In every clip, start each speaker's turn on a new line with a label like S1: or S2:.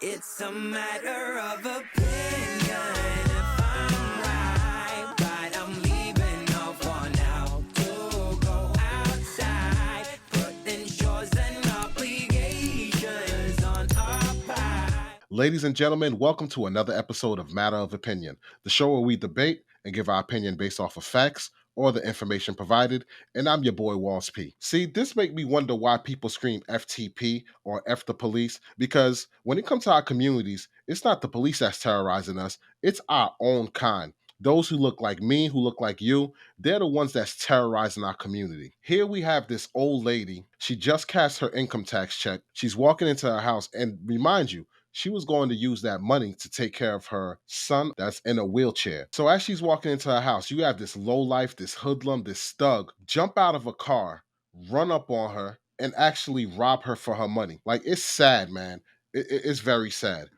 S1: It's a matter of opinion if I'm right, but I'm leaving no for now to go outside, putting chores and obligations on our.
S2: Ladies and gentlemen, welcome to another episode of Matter of Opinion, the show where we debate and give our opinion based off of facts or the information provided, and I'm your boy Walls P. See, this make me wonder why people scream FTP or F the police, because when it comes to our communities, it's not the police that's terrorizing us, it's our own kind. Those who look like me, who look like you, they're the ones that's terrorizing our community. Here we have this old lady. She just cashed her income tax check. She's walking into her house, and remind you, she was going to use that money to take care of her son that's in a wheelchair. So as she's walking into her house, you have this lowlife, this hoodlum, this thug jump out of a car, run up on her, and actually rob her for her money. Like, it's sad, man. It's very sad.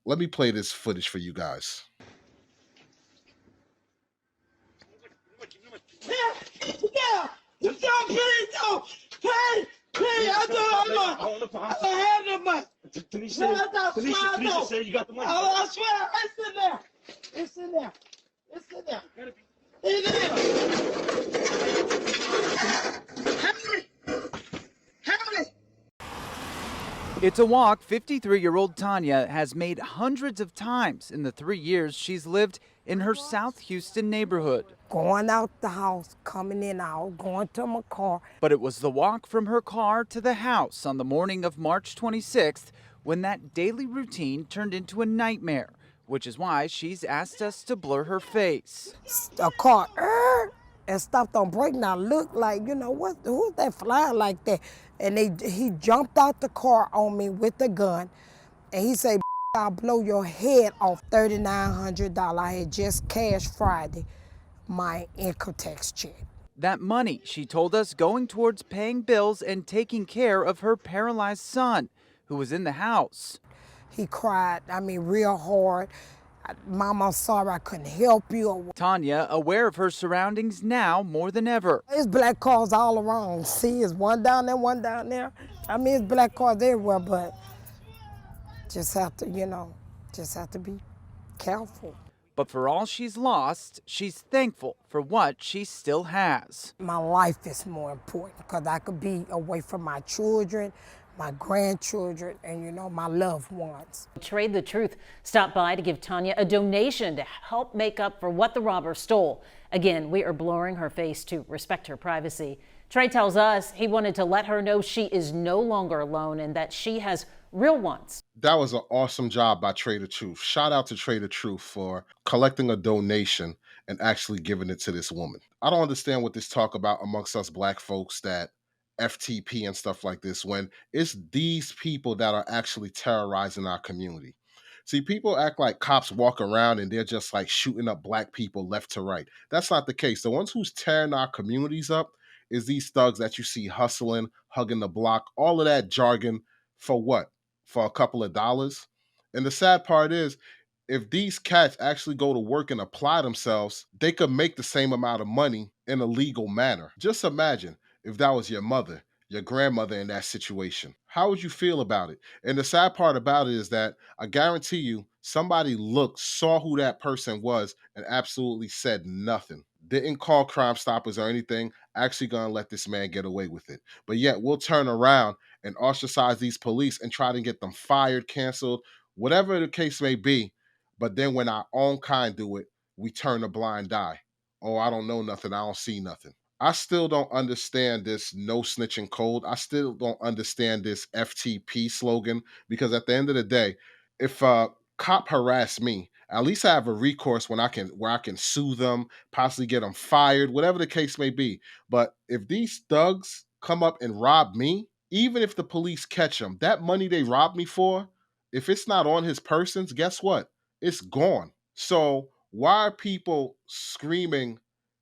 S2: Let me play this footage for you guys.
S3: Yeah, you don't pay, no, pay, I don't have no money.
S4: Tanisha said you got the money.
S3: I swear, it's in there. Help me.
S5: It's a walk 53-year-old Tonya has made hundreds of times in the 3 years she's lived in her South Houston neighborhood.
S6: Going out the house, coming in out, going to my car.
S5: But it was the walk from her car to the house on the morning of March 26th when that daily routine turned into a nightmare, which is why she's asked us to blur her face.
S6: A car, and stopped on brake. Now look like, who's that flying like that? And he jumped out the car on me with a gun, and he said, I'll blow your head off. $3,900. I had just cashed Friday my income tax check.
S5: That money, she told us, going towards paying bills and taking care of her paralyzed son, who was in the house.
S6: He cried, real hard. Mom, I'm sorry I couldn't help you.
S5: Tonya, aware of her surroundings now more than ever.
S6: There's black cars all around. See, it's one down there, one down there. It's black cars everywhere, but just have to be careful.
S5: But for all she's lost, she's thankful for what she still has.
S6: My life is more important because I could be away from my children, my grandchildren, and my loved ones.
S7: Trade the Truth stopped by to give Tonya a donation to help make up for what the robber stole. Again, we are blurring her face to respect her privacy. Trey tells us he wanted to let her know she is no longer alone and that she has real ones.
S2: That was an awesome job by Trey the Truth. Shout out to Trey the Truth for collecting a donation and actually giving it to this woman. I don't understand what this talk about amongst us black folks, that FTP and stuff like this, when it's these people that are actually terrorizing our community. See, people act like cops walk around and they're just like shooting up black people left to right. That's not the case. The ones who's tearing our communities up is these thugs that you see hustling, hugging the block, all of that jargon for what? For a couple of dollars. And the sad part is, if these cats actually go to work and apply themselves, they could make the same amount of money in a legal manner. Just imagine if that was your mother, your grandmother in that situation. How would you feel about it? And the sad part about it is that I guarantee you, somebody looked, saw who that person was, and absolutely said nothing. Didn't call Crime Stoppers or anything, actually gonna let this man get away with it. But yet we'll turn around and ostracize these police and try to get them fired, canceled, whatever the case may be. But then when our own kind do it, we turn a blind eye. Oh, I don't know nothing. I don't see nothing. I still don't understand this no snitching code. I still don't understand this FTP slogan, because at the end of the day, if a cop harass me, at least I have a recourse where I can sue them, possibly get them fired, whatever the case may be. But if these thugs come up and rob me, even if the police catch them, that money they robbed me for, if it's not on his persons, guess what? It's gone. So why are people screaming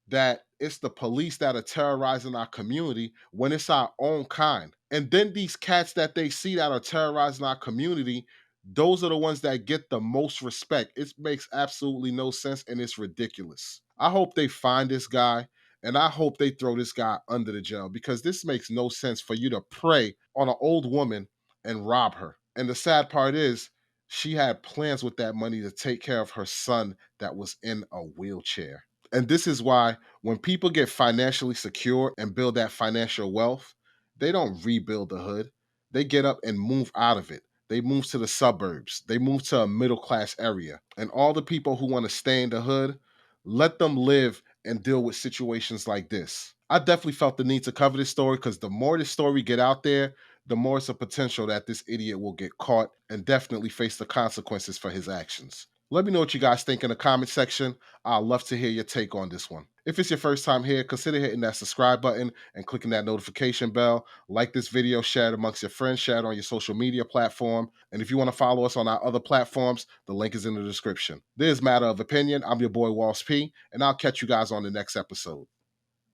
S2: that it's the police that are terrorizing our community when it's our own kind? And then these cats that they see that are terrorizing our community, those are the ones that get the most respect. It makes absolutely no sense, and it's ridiculous. I hope they find this guy, and I hope they throw this guy under the jail, because this makes no sense for you to prey on an old woman and rob her. And the sad part is, She had plans with that money to take care of her son that was in a wheelchair. And this is why when people get financially secure and build that financial wealth, they don't rebuild the hood. They get up and move out of it. They move to the suburbs. They move to a middle class area. And all the people who want to stay in the hood, let them live and deal with situations like this. I definitely felt the need to cover this story because the more this story get out there, the more it's a potential that this idiot will get caught and definitely face the consequences for his actions. Let me know what you guys think in the comment section. I'd love to hear your take on this one. If it's your first time here, consider hitting that subscribe button and clicking that notification bell. Like this video, share it amongst your friends, share it on your social media platform. And if you want to follow us on our other platforms, the link is in the description. This is Matter of Opinion. I'm your boy, Walls P, and I'll catch you guys on the next episode.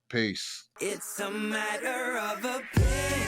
S2: Peace.
S1: It's a matter of opinion.